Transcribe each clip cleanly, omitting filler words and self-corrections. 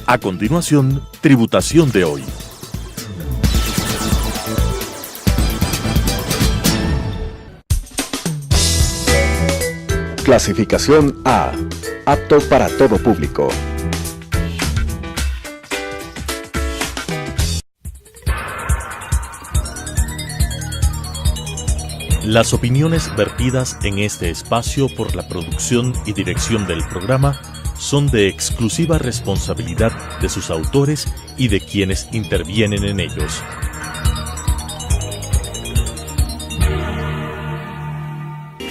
A continuación, Tributación de hoy. Clasificación A. Apto para todo público. Las opiniones vertidas en este espacio por la producción y dirección del programa son de exclusiva responsabilidad de sus autores y de quienes intervienen en ellos.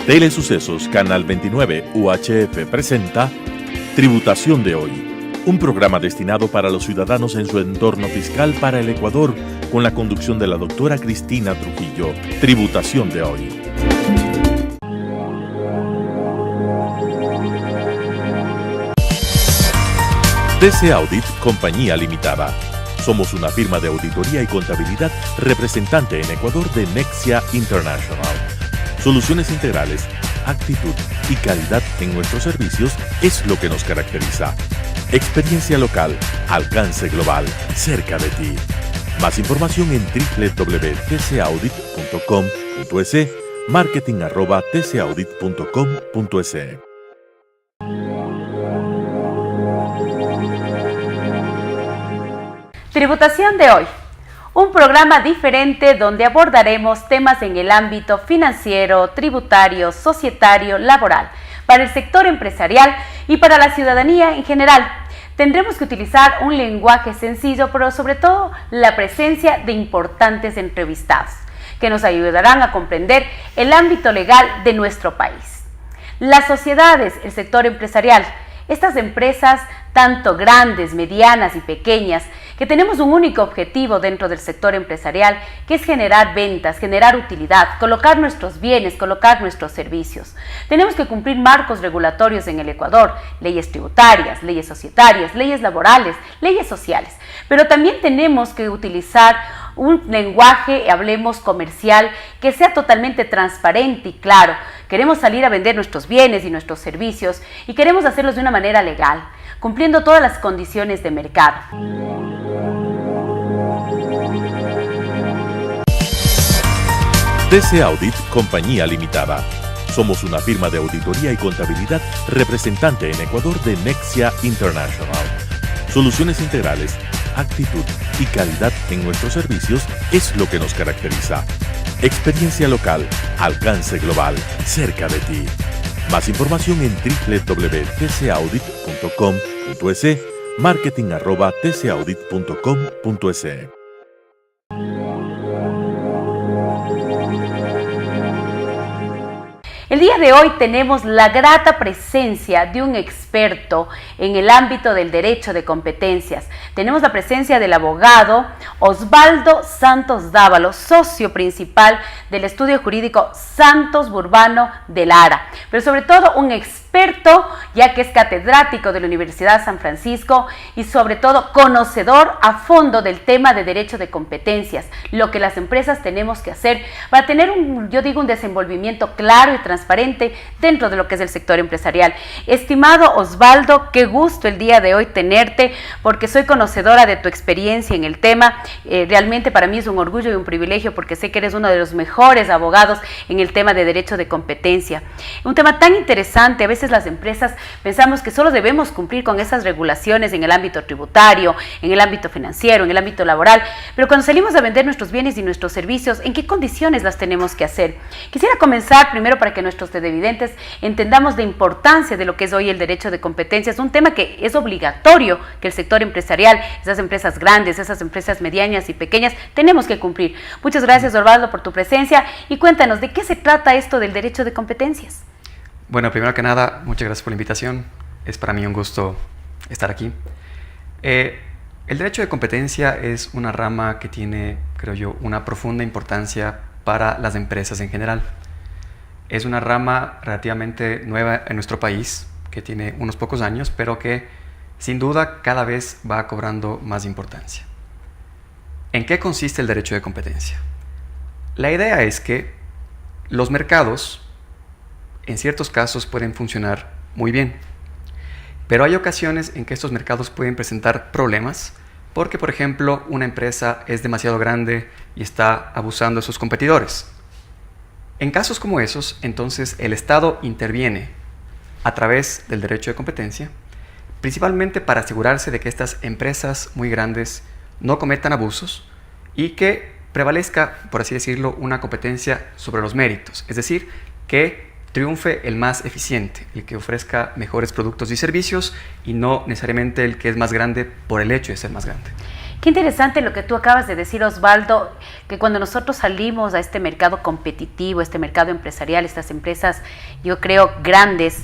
Telesucesos Canal 29 UHF presenta Tributación de hoy, un programa destinado para los ciudadanos en su entorno fiscal para el Ecuador, con la conducción de la doctora Cristina Trujillo. Tributación de hoy. TC Audit Compañía Limitada. Somos una firma de auditoría y contabilidad representante en Ecuador de Nexia International. Soluciones integrales, actitud y calidad en nuestros servicios es lo que nos caracteriza. Experiencia local, alcance global, cerca de ti. Más información en www.tcaudit.com.es, marketing@tcaudit.com.es. Tributación de hoy. Un programa diferente donde abordaremos temas en el ámbito financiero, tributario, societario, laboral, para el sector empresarial y para la ciudadanía en general. Tendremos que utilizar un lenguaje sencillo, pero sobre todo la presencia de importantes entrevistados, que nos ayudarán a comprender el ámbito legal de nuestro país. Las sociedades, el sector empresarial, estas empresas, tanto grandes, medianas y pequeñas, que tenemos un único objetivo dentro del sector empresarial, que es generar ventas, generar utilidad, colocar nuestros bienes, colocar nuestros servicios. Tenemos que cumplir marcos regulatorios en el Ecuador, leyes tributarias, leyes societarias, leyes laborales, leyes sociales, pero también tenemos que utilizar un lenguaje, hablemos comercial, que sea totalmente transparente y claro. Queremos salir a vender nuestros bienes y nuestros servicios y queremos hacerlos de una manera legal, cumpliendo todas las condiciones de mercado. TC Audit Compañía Limitada. Somos una firma de auditoría y contabilidad representante en Ecuador de Nexia International. Soluciones integrales, actitud y calidad en nuestros servicios es lo que nos caracteriza. Experiencia local, alcance global, cerca de ti. Más información en www.tcaudit.com.es, marketing@tcaudit.com.es. El día de hoy tenemos la grata presencia de un experto en el ámbito del derecho de competencias. Tenemos la presencia del abogado Osvaldo Santos Dávalo, socio principal del estudio jurídico Santos Burbano de Lara, pero sobre todo un experto, ya que es catedrático de la Universidad San Francisco y sobre todo conocedor a fondo del tema de derecho de competencias, lo que las empresas tenemos que hacer para tener un desenvolvimiento claro y transparente dentro de lo que es el sector empresarial. Estimado Osvaldo, qué gusto el día de hoy tenerte, porque soy conocedora de tu experiencia en el tema. Realmente para mí es un orgullo y un privilegio, porque sé que eres uno de los mejores abogados en el tema de derecho de competencia. Un tema tan interesante. A veces las empresas pensamos que solo debemos cumplir con esas regulaciones en el ámbito tributario, en el ámbito financiero, en el ámbito laboral, pero cuando salimos a vender nuestros bienes y nuestros servicios, ¿en qué condiciones las tenemos que hacer? Quisiera comenzar primero para que nuestros televidentes entendamos la importancia de lo que es hoy el derecho de competencia. Es un tema que es obligatorio que el sector empresarial, esas empresas grandes, esas empresas medianas y pequeñas, tenemos que cumplir. Muchas gracias, Osvaldo, por tu presencia y cuéntanos, ¿de qué se trata esto del derecho de competencias? Bueno, primero que nada, muchas gracias por la invitación. Es para mí un gusto estar aquí. El derecho de competencia es una rama que tiene, creo yo, una profunda importancia para las empresas en general. Es una rama relativamente nueva en nuestro país, que tiene unos pocos años, pero que sin duda cada vez va cobrando más importancia. ¿En qué consiste el derecho de competencia? La idea es que los mercados en ciertos casos pueden funcionar muy bien Pero hay ocasiones en que estos mercados pueden presentar problemas porque, por ejemplo, una empresa es demasiado grande y está abusando de sus competidores. En casos como esos, entonces el Estado interviene a través del derecho de competencia, principalmente para asegurarse de que estas empresas muy grandes no cometan abusos y que prevalezca, por así decirlo, una competencia sobre los méritos, es decir, que triunfe el más eficiente, el que ofrezca mejores productos y servicios y no necesariamente el que es más grande por el hecho de ser más grande. Qué interesante lo que tú acabas de decir, Osvaldo, que cuando nosotros salimos a este mercado competitivo, este mercado empresarial, estas empresas, yo creo, grandes,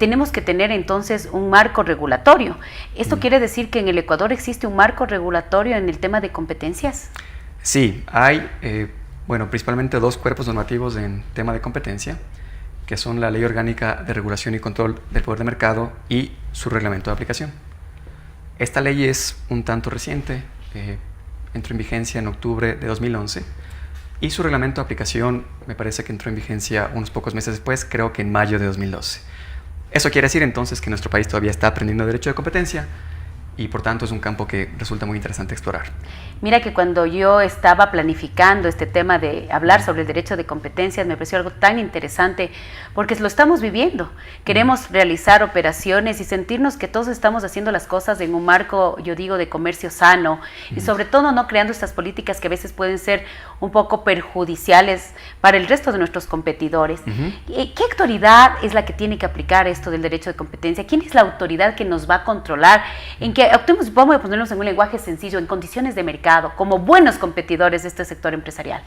tenemos que tener entonces un marco regulatorio. ¿Esto quiere decir que en el Ecuador existe un marco regulatorio en el tema de competencias? Sí, hay, principalmente dos cuerpos normativos en tema de competencia, que son la Ley Orgánica de Regulación y Control del Poder de Mercado y su reglamento de aplicación. Esta ley es un tanto reciente, entró en vigencia en octubre de 2011 y su reglamento de aplicación me parece que entró en vigencia unos pocos meses después, creo que en mayo de 2012. Eso quiere decir entonces que nuestro país todavía está aprendiendo derecho de competencia y por tanto es un campo que resulta muy interesante explorar. Mira que cuando yo estaba planificando este tema de hablar sobre el derecho de competencias me pareció algo tan interesante porque lo estamos viviendo. Queremos realizar operaciones y sentirnos que todos estamos haciendo las cosas en un marco, yo digo, de comercio sano y sobre todo no creando estas políticas que a veces pueden ser un poco perjudiciales para el resto de nuestros competidores. ¿Qué autoridad es la que tiene que aplicar esto del derecho de competencia? ¿Quién es la autoridad que nos va a controlar? En que actuemos, vamos a ponernos en un lenguaje sencillo, en condiciones de mercado, como buenos competidores de este sector empresarial.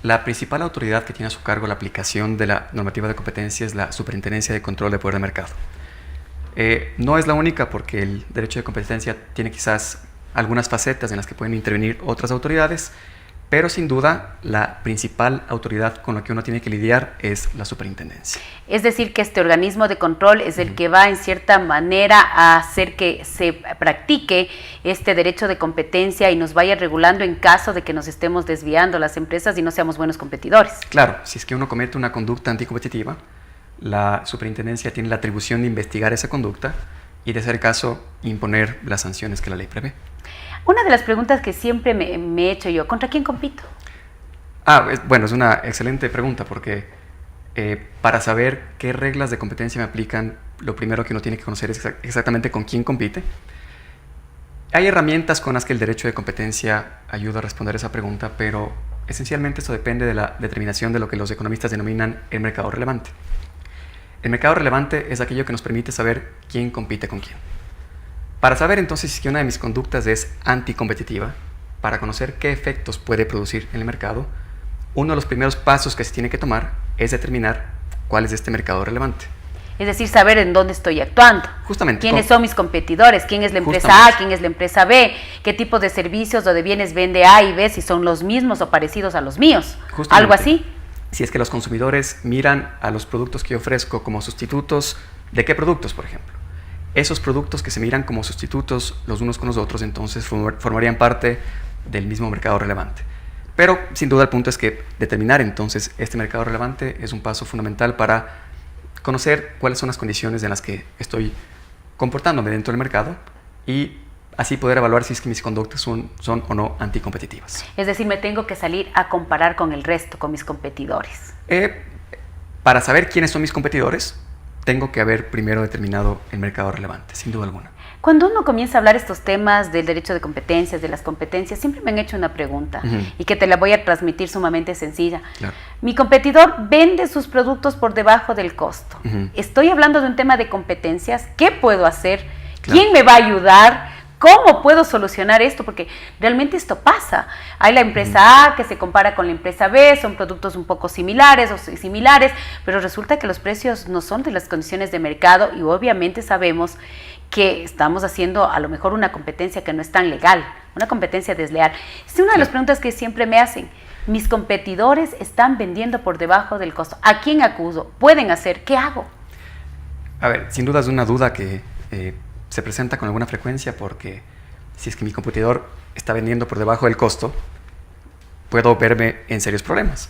La principal autoridad que tiene a su cargo la aplicación de la normativa de competencia es la Superintendencia de Control de Poder de Mercado. No es la única porque el derecho de competencia tiene quizás algunas facetas en las que pueden intervenir otras autoridades, pero sin duda la principal autoridad con la que uno tiene que lidiar es la superintendencia. Es decir, que este organismo de control es el que va en cierta manera a hacer que se practique este derecho de competencia y nos vaya regulando en caso de que nos estemos desviando las empresas y no seamos buenos competidores. Claro, si es que uno comete una conducta anticompetitiva, la superintendencia tiene la atribución de investigar esa conducta y, de ser caso, imponer las sanciones que la ley prevé. Una de las preguntas que siempre me he hecho yo, ¿contra quién compito? Es una excelente pregunta porque para saber qué reglas de competencia me aplican, lo primero que uno tiene que conocer es exactamente con quién compite. Hay herramientas con las que el derecho de competencia ayuda a responder esa pregunta, pero esencialmente esto depende de la determinación de lo que los economistas denominan el mercado relevante. El mercado relevante es aquello que nos permite saber quién compite con quién. Para saber entonces si una de mis conductas es anticompetitiva, para conocer qué efectos puede producir en el mercado, uno de los primeros pasos que se tiene que tomar es determinar cuál es este mercado relevante. Es decir, saber en dónde estoy actuando. Justamente. ¿Quiénes son mis competidores? ¿Quién es la empresa A? ¿Quién es la empresa B? ¿Qué tipo de servicios o de bienes vende A y B? Si son los mismos o parecidos a los míos. ¿Algo así? Si es que los consumidores miran a los productos que yo ofrezco como sustitutos, ¿de qué productos, por ejemplo? Esos productos que se miran como sustitutos los unos con los otros, entonces formarían parte del mismo mercado relevante. Pero sin duda el punto es que determinar entonces este mercado relevante es un paso fundamental para conocer cuáles son las condiciones en las que estoy comportándome dentro del mercado y así poder evaluar si es que mis conductas son o no anticompetitivas. Es decir, me tengo que salir a comparar con el resto, con mis competidores. Para saber quiénes son mis competidores, tengo que haber primero determinado el mercado relevante, sin duda alguna. Cuando uno comienza a hablar estos temas del derecho de competencias, de las competencias, siempre me han hecho una pregunta y que te la voy a transmitir sumamente sencilla. Claro. Mi competidor vende sus productos por debajo del costo. Estoy hablando de un tema de competencias. ¿Qué puedo hacer? Claro. ¿Quién me va a ayudar? ¿Cómo puedo solucionar esto? Porque realmente esto pasa. Hay la empresa A que se compara con la empresa B, son productos un poco similares, pero resulta que los precios no son de las condiciones de mercado y obviamente sabemos que estamos haciendo a lo mejor una competencia que no es tan legal, una competencia desleal. Es una de las preguntas que siempre me hacen. Mis competidores están vendiendo por debajo del costo. ¿A quién acudo? ¿Pueden hacer? ¿Qué hago? A ver, sin duda es una duda que se presenta con alguna frecuencia porque si es que mi competidor está vendiendo por debajo del costo, puedo verme en serios problemas.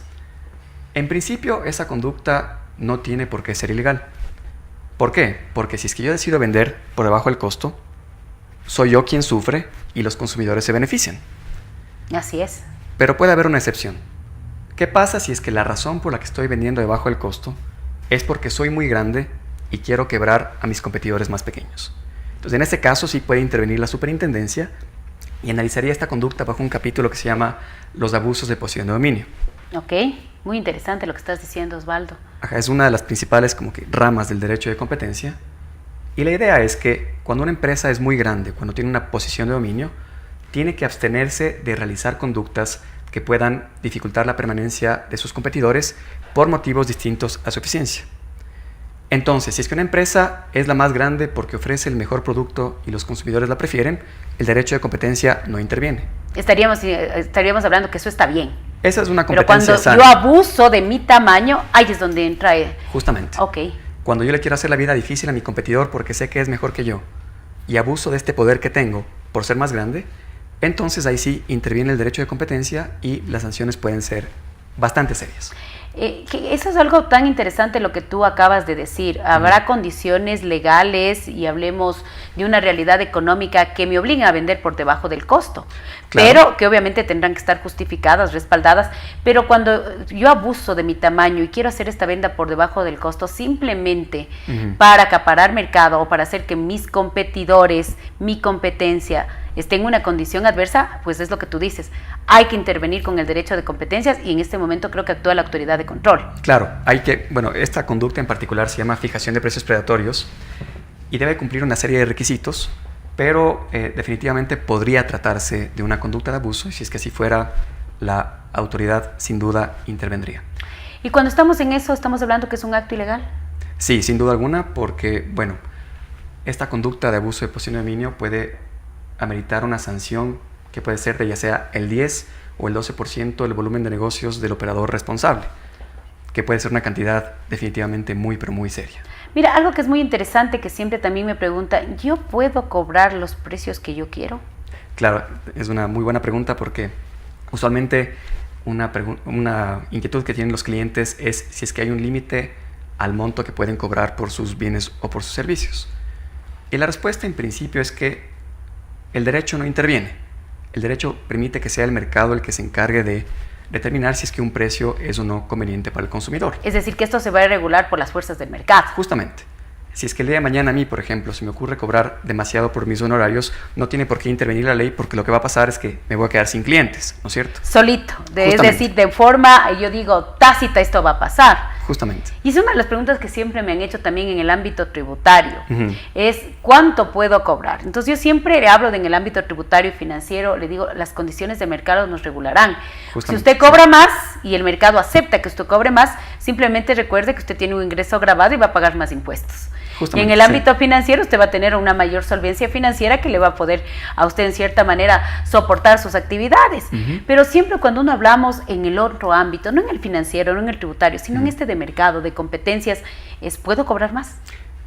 En principio, esa conducta no tiene por qué ser ilegal. ¿Por qué? Porque si es que yo decido vender por debajo del costo, soy yo quien sufre y los consumidores se benefician. Así es. Pero puede haber una excepción. ¿Qué pasa si es que la razón por la que estoy vendiendo debajo del costo es porque soy muy grande y quiero quebrar a mis competidores más pequeños? Entonces, en este caso sí puede intervenir la superintendencia y analizaría esta conducta bajo un capítulo que se llama los abusos de posición de dominio. Ok, muy interesante lo que estás diciendo, Osvaldo. Ajá, es una de las principales como que ramas del derecho de competencia. Y la idea es que cuando una empresa es muy grande, cuando tiene una posición de dominio, tiene que abstenerse de realizar conductas que puedan dificultar la permanencia de sus competidores por motivos distintos a su eficiencia. Entonces, si es que una empresa es la más grande porque ofrece el mejor producto y los consumidores la prefieren, el derecho de competencia no interviene. Estaríamos hablando que eso está bien. Esa es una Pero competencia cuando sana. yo abuso de mi tamaño, ahí es donde entra. Justamente. Ok. Cuando yo le quiero hacer la vida difícil a mi competidor porque sé que es mejor que yo y abuso de este poder que tengo por ser más grande, entonces ahí sí interviene el derecho de competencia y las sanciones pueden ser bastante serias. Eso es algo tan interesante lo que tú acabas de decir. Habrá condiciones legales y hablemos de una realidad económica que me obliguen a vender por debajo del costo, Claro. pero que obviamente tendrán que estar justificadas, respaldadas. Pero cuando yo abuso de mi tamaño y quiero hacer esta venta por debajo del costo simplemente para acaparar mercado o para hacer que mis competidores, mi competencia, esté en una condición adversa, pues es lo que tú dices. Hay que intervenir con el derecho de competencias y en este momento creo que actúa la autoridad de control. Claro, esta conducta en particular se llama fijación de precios predatorios y debe cumplir una serie de requisitos, pero definitivamente podría tratarse de una conducta de abuso y si es que así fuera, la autoridad sin duda intervendría. Y cuando estamos en eso, ¿estamos hablando que es un acto ilegal? Sí, sin duda alguna, porque, esta conducta de abuso de posición de dominio puede ameritar una sanción que puede ser de ya sea el 10 o el 12% del volumen de negocios del operador responsable, que puede ser una cantidad definitivamente muy, pero muy seria. Mira, algo que es muy interesante que siempre también me preguntan, ¿yo puedo cobrar los precios que yo quiero? Claro, es una muy buena pregunta porque usualmente una inquietud que tienen los clientes es si es que hay un límite al monto que pueden cobrar por sus bienes o por sus servicios. Y la respuesta en principio es que el derecho no interviene. El derecho permite que sea el mercado el que se encargue de determinar si es que un precio es o no conveniente para el consumidor. Es decir, que esto se va a regular por las fuerzas del mercado. Justamente. Si es que el día de mañana a mí, por ejemplo, se me ocurre cobrar demasiado por mis honorarios, no tiene por qué intervenir la ley porque lo que va a pasar es que me voy a quedar sin clientes, ¿no es cierto? Solito. Es decir, de forma, yo digo, tácita esto va a pasar. Justamente. Y es una de las preguntas que siempre me han hecho también en el ámbito tributario. Es ¿cuánto puedo cobrar? Entonces yo siempre le hablo en el ámbito tributario y financiero, le digo, las condiciones de mercado nos regularán. Si usted cobra más y el mercado acepta que usted cobre más, simplemente recuerde que usted tiene un ingreso grabado y va a pagar más impuestos. Y en el ámbito financiero usted va a tener una mayor solvencia financiera que le va a poder a usted en cierta manera soportar sus actividades. Pero siempre cuando uno hablamos en el otro ámbito, no en el financiero, no en el tributario, sino en este de mercado, de competencias, ¿puedo cobrar más?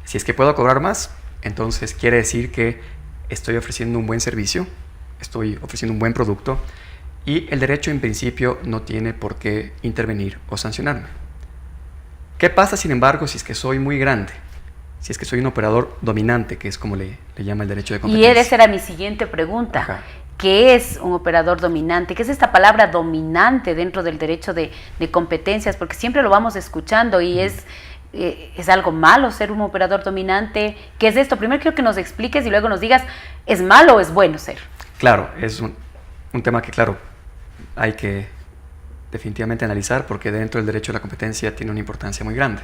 Si es que puedo cobrar más, entonces quiere decir que estoy ofreciendo un buen servicio, estoy ofreciendo un buen producto y el derecho en principio no tiene por qué intervenir o sancionarme. ¿Qué pasa, sin embargo, si es que soy muy grande? Si es que soy un operador dominante, que es como le llama el derecho de competencia. Y esa era mi siguiente pregunta. Ajá. ¿Qué es un operador dominante? ¿Qué es esta palabra dominante dentro del derecho de competencias? Porque siempre lo vamos escuchando y es algo malo ser un operador dominante. ¿Qué es esto? Primero quiero que nos expliques y luego nos digas, ¿es malo o es bueno ser? Claro, es un tema que, claro, hay que definitivamente analizar porque dentro del derecho de la competencia tiene una importancia muy grande.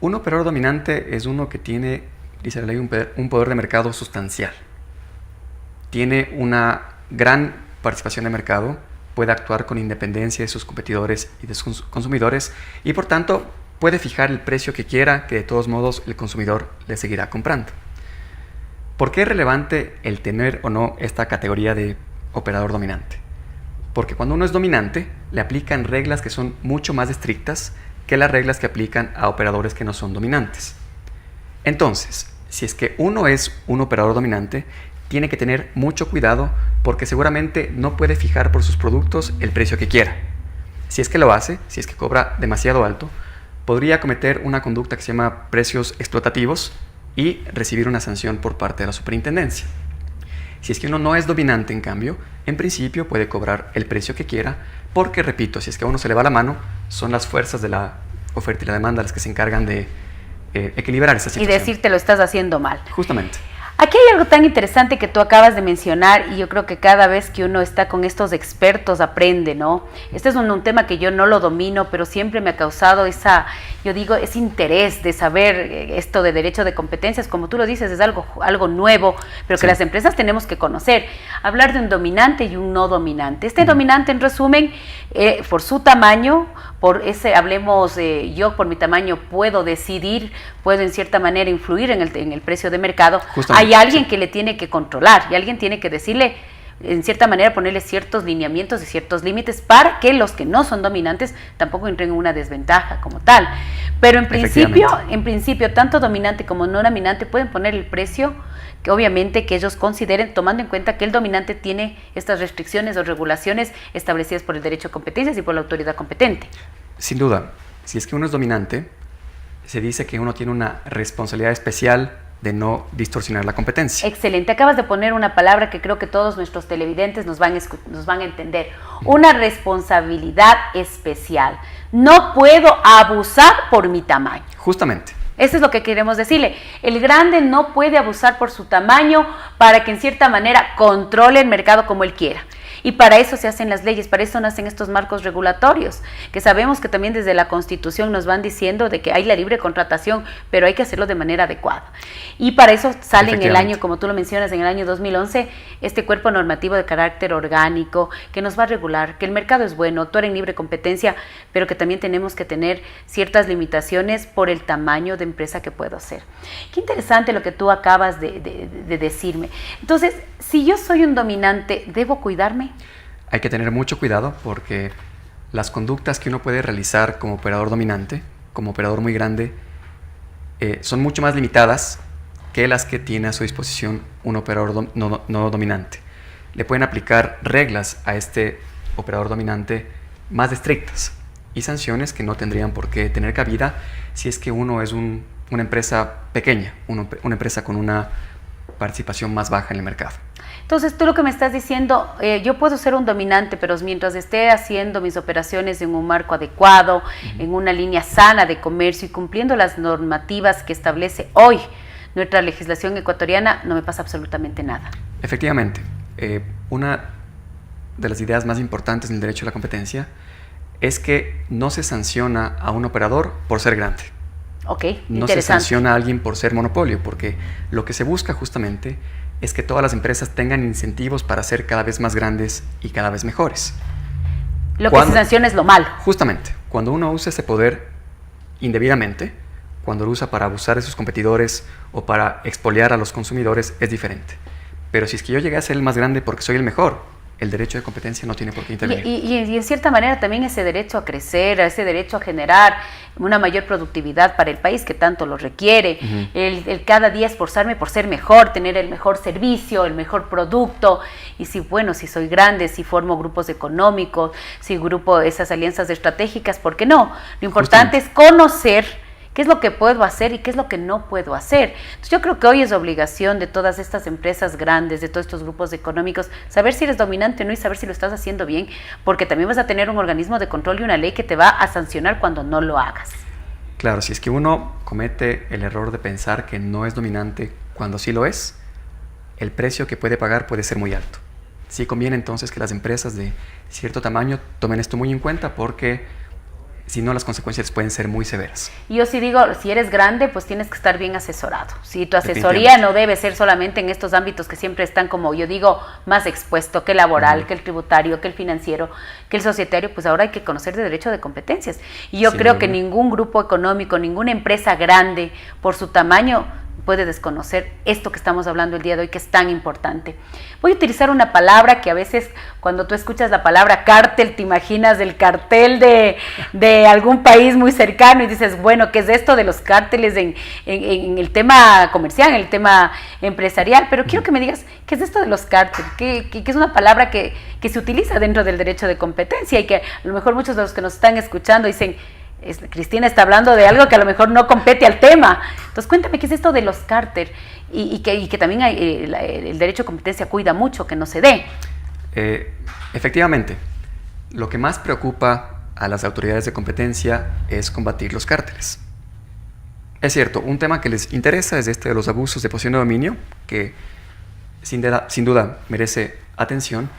Un operador dominante es uno que tiene, dice la ley, un poder de mercado sustancial. Tiene una gran participación de mercado, puede actuar con independencia de sus competidores y de sus consumidores y por tanto puede fijar el precio que quiera, que de todos modos el consumidor le seguirá comprando. ¿Por qué es relevante el tener o no esta categoría de operador dominante? Porque cuando uno es dominante, le aplican reglas que son mucho más estrictas que las reglas que aplican a operadores que no son dominantes. Entonces, si es que uno es un operador dominante, tiene que tener mucho cuidado porque seguramente no puede fijar por sus productos el precio que quiera. Si es que lo hace, si es que cobra demasiado alto, podría cometer una conducta que se llama precios explotativos y recibir una sanción por parte de la superintendencia. Si es que uno no es dominante, en cambio, en principio puede cobrar el precio que quiera, porque, repito, si es que a uno se le va la mano, son las fuerzas de la oferta y la demanda las que se encargan de equilibrar esa situación. Y decirte lo estás haciendo mal. Justamente. Aquí hay algo tan interesante que tú acabas de mencionar y yo creo que cada vez que uno está con estos expertos aprende, ¿no? Este es un tema que yo no lo domino, pero siempre me ha causado ese interés de saber esto de derecho de competencias. Como tú lo dices, es algo nuevo, pero que las empresas tenemos que conocer. Hablar de un dominante y un no dominante. Este dominante, en resumen, por su tamaño, yo por mi tamaño puedo decidir, puedo en cierta manera influir en el precio de mercado. Hay alguien que le tiene que controlar y alguien tiene que decirle, en cierta manera, ponerle ciertos lineamientos y ciertos límites para que los que no son dominantes tampoco entren en una desventaja como tal. Pero en principio, tanto dominante como no dominante pueden poner el precio que obviamente que ellos consideren, tomando en cuenta que el dominante tiene estas restricciones o regulaciones establecidas por el derecho a competencias y por la autoridad competente. Sin duda, si es que uno es dominante, se dice que uno tiene una responsabilidad especial de no distorsionar la competencia. Excelente, acabas de poner una palabra que creo que todos nuestros televidentes nos van a entender. Una responsabilidad especial. No puedo abusar por mi tamaño. Justamente. Eso es lo que queremos decirle. El grande no puede abusar por su tamaño para que en cierta manera controle el mercado como él quiera. Y para eso se hacen las leyes, para eso nacen estos marcos regulatorios, que sabemos que también desde la Constitución nos van diciendo de que hay la libre contratación, pero hay que hacerlo de manera adecuada. Y para eso sale en el año, como tú lo mencionas, en el año 2011, este cuerpo normativo de carácter orgánico que nos va a regular, que el mercado es bueno, actuar en libre competencia, pero que también tenemos que tener ciertas limitaciones por el tamaño de empresa que puedo hacer. Qué interesante lo que tú acabas de decirme. Entonces, si yo soy un dominante, ¿debo cuidarme? Hay que tener mucho cuidado porque las conductas que uno puede realizar como operador dominante, como operador muy grande, son mucho más limitadas que las que tiene a su disposición un operador no dominante. Le pueden aplicar reglas a este operador dominante más estrictas y sanciones que no tendrían por qué tener cabida si es que uno es una empresa pequeña, una empresa con una participación más baja en el mercado. Entonces, tú lo que me estás diciendo, yo puedo ser un dominante, pero mientras esté haciendo mis operaciones en un marco adecuado, en una línea sana de comercio y cumpliendo las normativas que establece hoy nuestra legislación ecuatoriana, no me pasa absolutamente nada. Efectivamente, una de las ideas más importantes en el derecho a la competencia es que no se sanciona a un operador por ser grande. Ok, no se sanciona a alguien por ser monopolio, porque lo que se busca justamente es que todas las empresas tengan incentivos para ser cada vez más grandes y cada vez mejores. Lo que se sanciona es lo malo. Justamente, cuando uno usa ese poder indebidamente, cuando lo usa para abusar de sus competidores o para expoliar a los consumidores, es diferente. Pero si es que yo llegué a ser el más grande porque soy el mejor, el derecho de competencia no tiene por qué intervenir. Y en cierta manera también ese derecho a crecer, ese derecho a generar una mayor productividad para el país que tanto lo requiere, el cada día esforzarme por ser mejor, tener el mejor servicio, el mejor producto, y si soy grande, si formo grupos económicos, si grupo esas alianzas estratégicas, ¿por qué no? Lo importante es conocer qué es lo que puedo hacer y qué es lo que no puedo hacer. Entonces, yo creo que hoy es obligación de todas estas empresas grandes, de todos estos grupos económicos, saber si eres dominante o no y saber si lo estás haciendo bien, porque también vas a tener un organismo de control y una ley que te va a sancionar cuando no lo hagas. Claro, si es que uno comete el error de pensar que no es dominante cuando sí lo es, el precio que puede pagar puede ser muy alto. Sí conviene entonces que las empresas de cierto tamaño tomen esto muy en cuenta porque si no, las consecuencias pueden ser muy severas. Y yo sí digo, si eres grande, pues tienes que estar bien asesorado. Si tu asesoría no debe ser solamente en estos ámbitos que siempre están, como yo digo, más expuesto que el laboral, que el tributario, que el financiero, que el societario, pues ahora hay que conocer de derecho de competencias. Y yo creo que ningún grupo económico, ninguna empresa grande, por su tamaño, puede desconocer esto que estamos hablando el día de hoy, que es tan importante. Voy a utilizar una palabra que a veces cuando tú escuchas la palabra cártel, te imaginas el cartel de algún país muy cercano y dices, bueno, ¿qué es esto de los cárteles en el tema comercial, en el tema empresarial? Pero quiero que me digas, ¿qué es esto de los cárteles? Que es una palabra que se utiliza dentro del derecho de competencia y que a lo mejor muchos de los que nos están escuchando dicen, Cristina está hablando de algo que a lo mejor no compete al tema. Entonces, cuéntame qué es esto de los cárteles y que también el derecho de competencia cuida mucho que no se dé. Efectivamente, lo que más preocupa a las autoridades de competencia es combatir los cárteles. Es cierto, un tema que les interesa es este de los abusos de posición de dominio, que sin duda merece atención,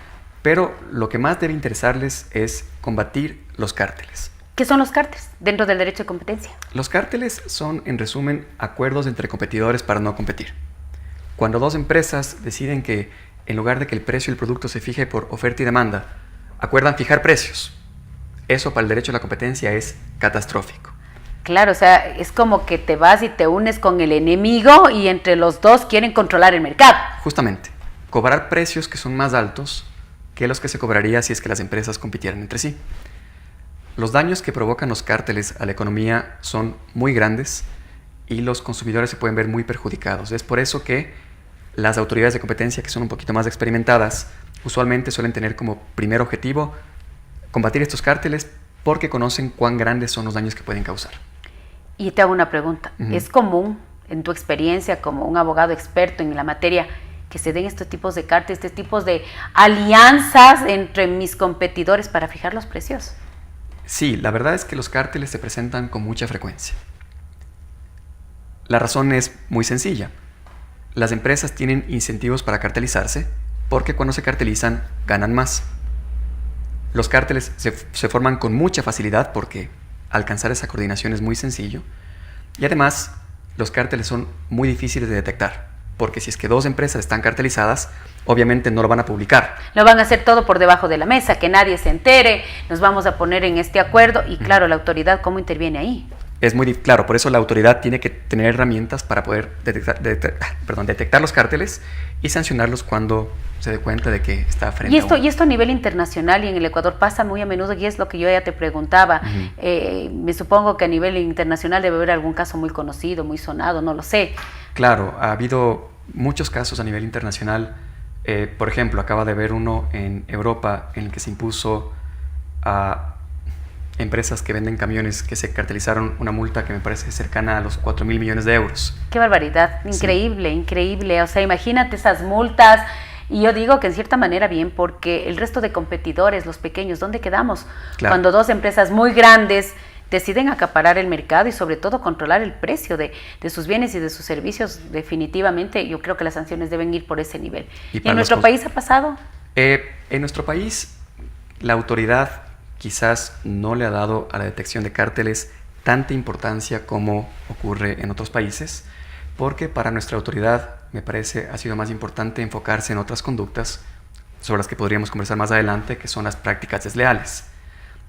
pero lo que más debe interesarles es combatir los cárteles. ¿Qué son los cárteles dentro del derecho de competencia? Los cárteles son, en resumen, acuerdos entre competidores para no competir. Cuando dos empresas deciden que, en lugar de que el precio del producto se fije por oferta y demanda, acuerdan fijar precios. Eso para el derecho de la competencia es catastrófico. Claro, o sea, es como que te vas y te unes con el enemigo y entre los dos quieren controlar el mercado. Justamente, cobrar precios que son más altos que los que se cobraría si es que las empresas compitieran entre sí. Los daños que provocan los cárteles a la economía son muy grandes y los consumidores se pueden ver muy perjudicados. Es por eso que las autoridades de competencia, que son un poquito más experimentadas, usualmente suelen tener como primer objetivo combatir estos cárteles porque conocen cuán grandes son los daños que pueden causar. Y te hago una pregunta. ¿Es común, en tu experiencia como un abogado experto en la materia, que se den estos tipos de cárteles, estos tipos de alianzas entre mis competidores para fijar los precios? Sí, la verdad es que los cárteles se presentan con mucha frecuencia. La razón es muy sencilla. Las empresas tienen incentivos para cartelizarse porque cuando se cartelizan ganan más. Los cárteles se forman con mucha facilidad porque alcanzar esa coordinación es muy sencillo. Y además, los cárteles son muy difíciles de detectar porque si es que dos empresas están cartelizadas, obviamente no lo van a publicar. Lo van a hacer todo por debajo de la mesa, que nadie se entere, nos vamos a poner en este acuerdo y claro, la autoridad, ¿cómo interviene ahí? Es muy claro, por eso la autoridad tiene que tener herramientas para poder detectar los cárteles y sancionarlos cuando se dé cuenta de que está frente a uno. Y esto a nivel internacional y en el Ecuador pasa muy a menudo y es lo que yo ya te preguntaba. Me supongo que a nivel internacional debe haber algún caso muy conocido, muy sonado, no lo sé. Claro, ha habido muchos casos a nivel internacional. Por ejemplo, acaba de haber uno en Europa en el que se impuso a empresas que venden camiones que se cartelizaron una multa que me parece cercana a los 4.000 millones de euros. ¡Qué barbaridad! Increíble, sí. Increíble. O sea, imagínate esas multas. Y yo digo que en cierta manera bien, porque el resto de competidores, los pequeños, ¿dónde quedamos? Claro. Cuando dos empresas muy grandes deciden acaparar el mercado y sobre todo controlar el precio de sus bienes y de sus servicios, definitivamente yo creo que las sanciones deben ir por ese nivel. ¿Y en nuestro país ha pasado? En nuestro país la autoridad quizás no le ha dado a la detección de cárteles tanta importancia como ocurre en otros países, porque para nuestra autoridad me parece ha sido más importante enfocarse en otras conductas sobre las que podríamos conversar más adelante, que son las prácticas desleales.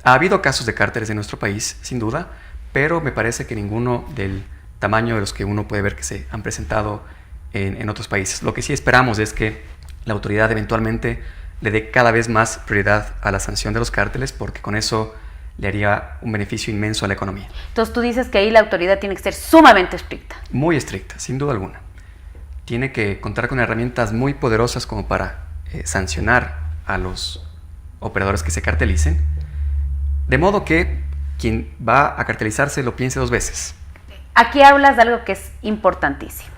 Ha habido casos de cárteles en nuestro país, sin duda, pero me parece que ninguno del tamaño de los que uno puede ver que se han presentado en otros países. Lo que sí esperamos es que la autoridad eventualmente le dé cada vez más prioridad a la sanción de los cárteles, porque con eso le haría un beneficio inmenso a la economía. Entonces tú dices que ahí la autoridad tiene que ser sumamente estricta. Muy estricta, sin duda alguna. Tiene que contar con herramientas muy poderosas como para sancionar a los operadores que se cartelicen, de modo que quien va a cartelizarse lo piense dos veces. Aquí hablas de algo que es importantísimo.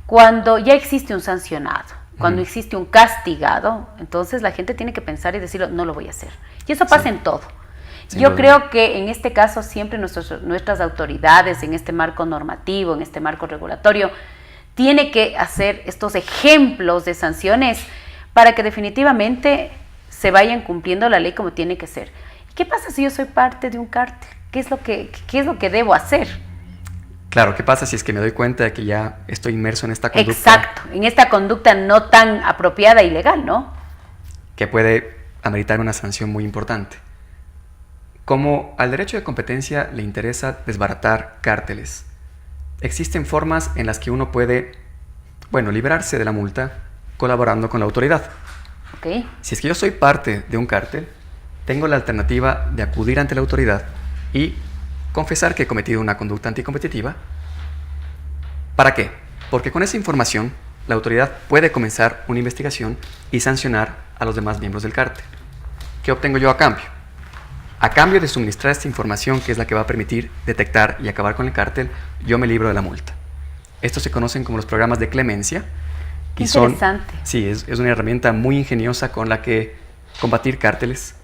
Cuando ya existe un sancionado, cuando existe un castigado, entonces la gente tiene que pensar y decirlo, no lo voy a hacer. Y eso pasa en todo. Yo creo que en este caso siempre nuestras autoridades, en este marco normativo, en este marco regulatorio, tiene que hacer estos ejemplos de sanciones para que definitivamente se vayan cumpliendo la ley como tiene que ser. ¿Qué pasa si yo soy parte de un cártel? ¿Qué es lo que debo hacer? Claro, ¿qué pasa si es que me doy cuenta de que ya estoy inmerso en esta conducta? Exacto, en esta conducta no tan apropiada y legal, ¿no? Que puede ameritar una sanción muy importante. Como al derecho de competencia le interesa desbaratar cárteles, existen formas en las que uno puede, librarse de la multa colaborando con la autoridad. Okay. Si es que yo soy parte de un cártel, tengo la alternativa de acudir ante la autoridad y confesar que he cometido una conducta anticompetitiva. ¿Para qué? Porque con esa información la autoridad puede comenzar una investigación y sancionar a los demás miembros del cártel. ¿Qué obtengo yo a cambio? A cambio de suministrar esta información, que es la que va a permitir detectar y acabar con el cártel, yo me libro de la multa. Estos se conocen como los programas de clemencia. Qué interesante. Sí, es una herramienta muy ingeniosa con la que combatir cárteles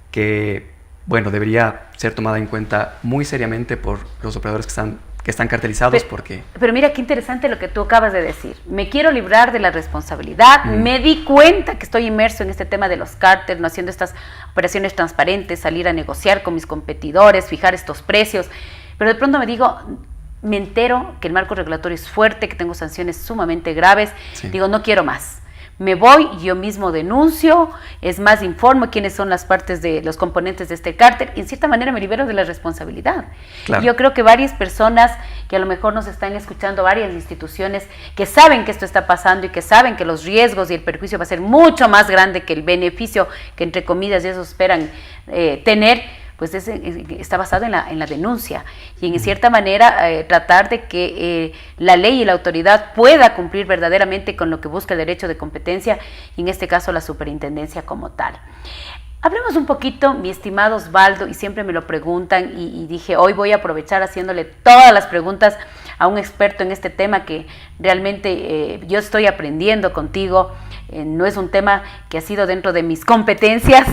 que, bueno, debería ser tomada en cuenta muy seriamente por los operadores que están cartelizados, porque... Pero mira qué interesante lo que tú acabas de decir. Me quiero librar de la responsabilidad, me di cuenta que estoy inmerso en este tema de los cárteles, no haciendo estas operaciones transparentes, salir a negociar con mis competidores, fijar estos precios, pero de pronto me entero que el marco regulatorio es fuerte, que tengo sanciones sumamente graves, Sí. Digo, no quiero más. Me voy, yo mismo denuncio, es más, informo quiénes son las partes de los componentes de este cártel y en cierta manera me libero de la responsabilidad. Claro. Y yo creo que varias personas que a lo mejor nos están escuchando, varias instituciones que saben que esto está pasando y que saben que los riesgos y el perjuicio va a ser mucho más grande que el beneficio que entre comillas ellos esperan tener, pues está basado en la denuncia y en cierta manera tratar de que la ley y la autoridad pueda cumplir verdaderamente con lo que busca el derecho de competencia y en este caso la superintendencia como tal. Hablemos un poquito, mi estimado Osvaldo, y siempre me lo preguntan y dije hoy voy a aprovechar haciéndole todas las preguntas a un experto en este tema que realmente yo estoy aprendiendo contigo. No es un tema que ha sido dentro de mis competencias,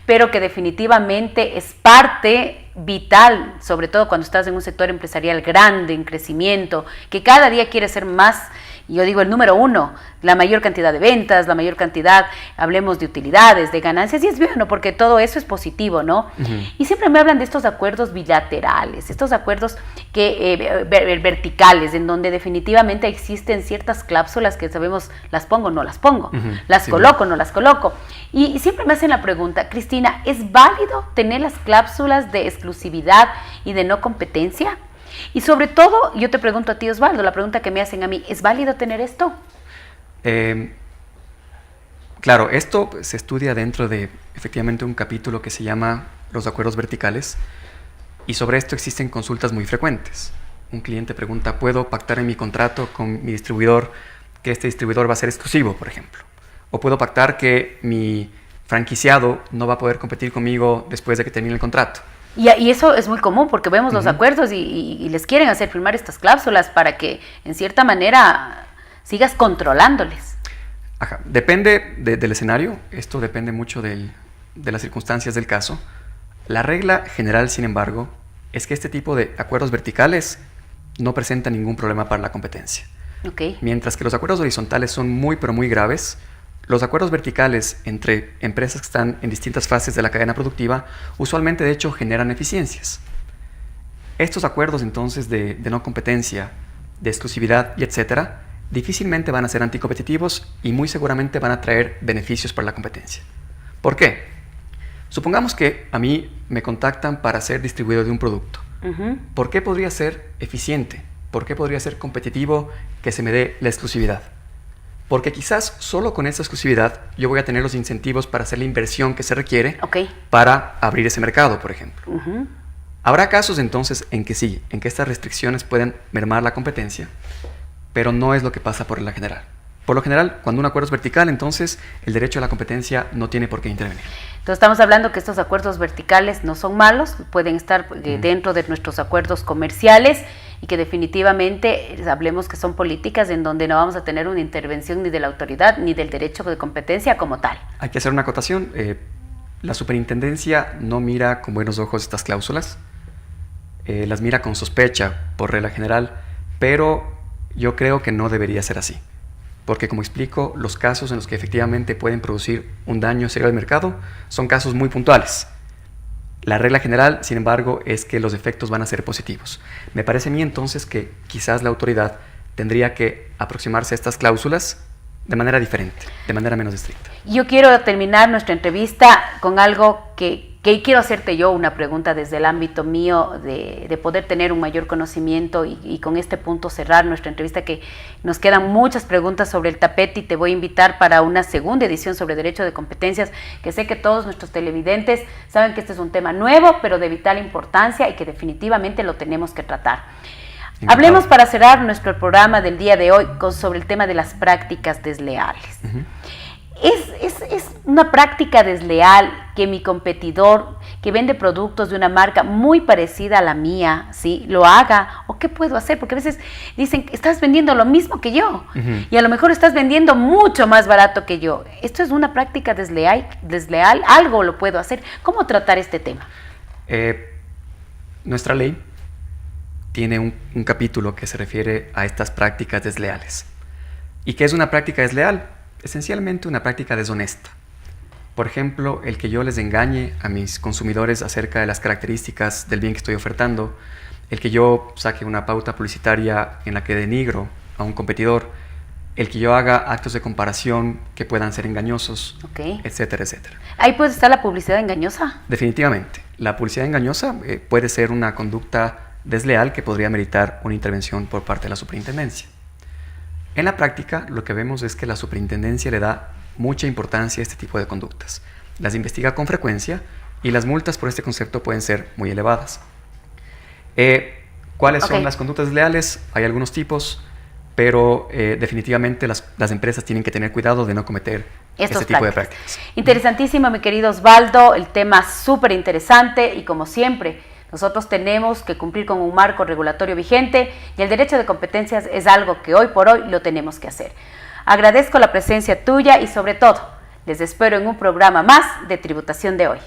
pero que definitivamente es parte vital, sobre todo cuando estás en un sector empresarial grande, en crecimiento, que cada día quiere ser más, y yo digo el número uno, la mayor cantidad de ventas, la mayor cantidad, hablemos de utilidades, de ganancias, y es bueno, porque todo eso es positivo, ¿no? Y siempre me hablan de estos acuerdos bilaterales, estos acuerdos verticales, en donde definitivamente existen ciertas cláusulas que sabemos, las pongo, no las pongo, las Sí, coloco, no las coloco. Y siempre me hacen la pregunta, Cristina, ¿es válido tener las cláusulas de exclusividad y de no competencia? Y sobre todo, yo te pregunto a ti, Osvaldo, la pregunta que me hacen a mí, ¿es válido tener esto? Claro, esto se estudia dentro de efectivamente un capítulo que se llama los acuerdos verticales y sobre esto existen consultas muy frecuentes. Un cliente pregunta, ¿puedo pactar en mi contrato con mi distribuidor que este distribuidor va a ser exclusivo, por ejemplo? ¿O puedo pactar que mi franquiciado no va a poder competir conmigo después de que termine el contrato? Y eso es muy común porque vemos los acuerdos y les quieren hacer firmar estas cláusulas para que en cierta manera sigas controlándoles. Ajá. Depende del escenario, esto depende mucho de las circunstancias del caso. La regla general, sin embargo, es que este tipo de acuerdos verticales no presentan ningún problema para la competencia. Okay. Mientras que los acuerdos horizontales son muy, pero muy graves, los acuerdos verticales entre empresas que están en distintas fases de la cadena productiva usualmente, de hecho, generan eficiencias. Estos acuerdos, entonces, de no competencia, de exclusividad y etcétera, difícilmente van a ser anticompetitivos y muy seguramente van a traer beneficios para la competencia. ¿Por qué? Supongamos que a mí me contactan para ser distribuidor de un producto. ¿Por qué podría ser eficiente? ¿Por qué podría ser competitivo que se me dé la exclusividad? Porque quizás solo con esa exclusividad yo voy a tener los incentivos para hacer la inversión que se requiere para abrir ese mercado, por ejemplo. Habrá casos entonces en que sí, en que estas restricciones pueden mermar la competencia, pero no es lo que pasa por la general. Por lo general, cuando un acuerdo es vertical, entonces el derecho a la competencia no tiene por qué intervenir. Entonces estamos hablando que estos acuerdos verticales no son malos, pueden estar dentro de nuestros acuerdos comerciales y que definitivamente hablemos que son políticas en donde no vamos a tener una intervención ni de la autoridad ni del derecho de competencia como tal. Hay que hacer una acotación. La superintendencia no mira con buenos ojos estas cláusulas, las mira con sospecha por regla general, pero yo creo que no debería ser así. Porque, como explico, los casos en los que efectivamente pueden producir un daño serio al mercado son casos muy puntuales. La regla general, sin embargo, es que los efectos van a ser positivos. Me parece a mí entonces que quizás la autoridad tendría que aproximarse a estas cláusulas de manera diferente, de manera menos estricta. Yo quiero terminar nuestra entrevista con algo que quiero hacerte yo una pregunta desde el ámbito mío de poder tener un mayor conocimiento y con este punto cerrar nuestra entrevista, que nos quedan muchas preguntas sobre el tapete y te voy a invitar para una segunda edición sobre derecho de competencias, que sé que todos nuestros televidentes saben que este es un tema nuevo pero de vital importancia y que definitivamente lo tenemos que tratar. Hablemos para cerrar nuestro programa del día de hoy sobre el tema de las prácticas desleales. ¿Es una práctica desleal que mi competidor que vende productos de una marca muy parecida a la mía, ¿sí?, lo haga? ¿O qué puedo hacer? Porque a veces dicen, estás vendiendo lo mismo que yo y a lo mejor estás vendiendo mucho más barato que yo. Esto es una práctica desleal, algo lo puedo hacer. ¿Cómo tratar este tema? Nuestra ley tiene un capítulo que se refiere a estas prácticas desleales. ¿Y qué es una práctica desleal? Esencialmente una práctica deshonesta. Por ejemplo, el que yo les engañe a mis consumidores acerca de las características del bien que estoy ofertando, el que yo saque una pauta publicitaria en la que denigro a un competidor, el que yo haga actos de comparación que puedan ser engañosos, etcétera, etcétera. ¿Ahí puede estar la publicidad engañosa? Definitivamente. La publicidad engañosa puede ser una conducta desleal que podría meritar una intervención por parte de la superintendencia. En la práctica, lo que vemos es que la superintendencia le da mucha importancia a este tipo de conductas. Las investiga con frecuencia y las multas por este concepto pueden ser muy elevadas. ¿Cuáles son las conductas desleales? Hay algunos tipos, pero definitivamente las empresas tienen que tener cuidado de no cometer este tipo de prácticas. Interesantísimo, mi querido Osvaldo, el tema súper interesante y como siempre, nosotros tenemos que cumplir con un marco regulatorio vigente y el derecho de competencias es algo que hoy por hoy lo tenemos que hacer. Agradezco la presencia tuya y sobre todo, les espero en un programa más de Tributación de Hoy.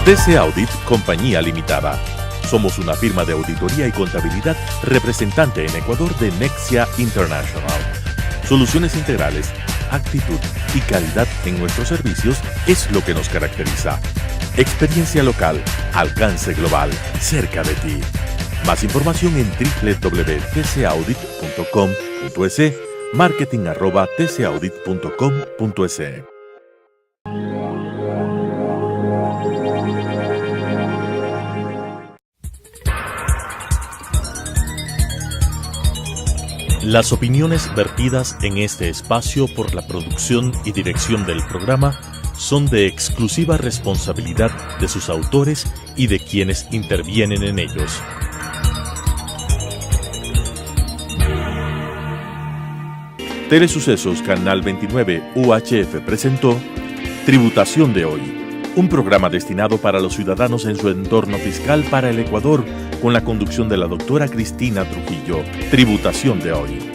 TC Audit Compañía Limitada. Somos una firma de auditoría y contabilidad representante en Ecuador de Nexia International. Soluciones integrales, actitud y calidad en nuestros servicios es lo que nos caracteriza. Experiencia local, alcance global, cerca de ti. Más información en www.tcaudit.com.es, marketing@tcaudit.com.es. Las opiniones vertidas en este espacio por la producción y dirección del programa son de exclusiva responsabilidad de sus autores y de quienes intervienen en ellos. Telesucesos Canal 29 UHF presentó Tributación de Hoy, un programa destinado para los ciudadanos en su entorno fiscal para el Ecuador, con la conducción de la doctora Cristina Trujillo. Tributación de Hoy.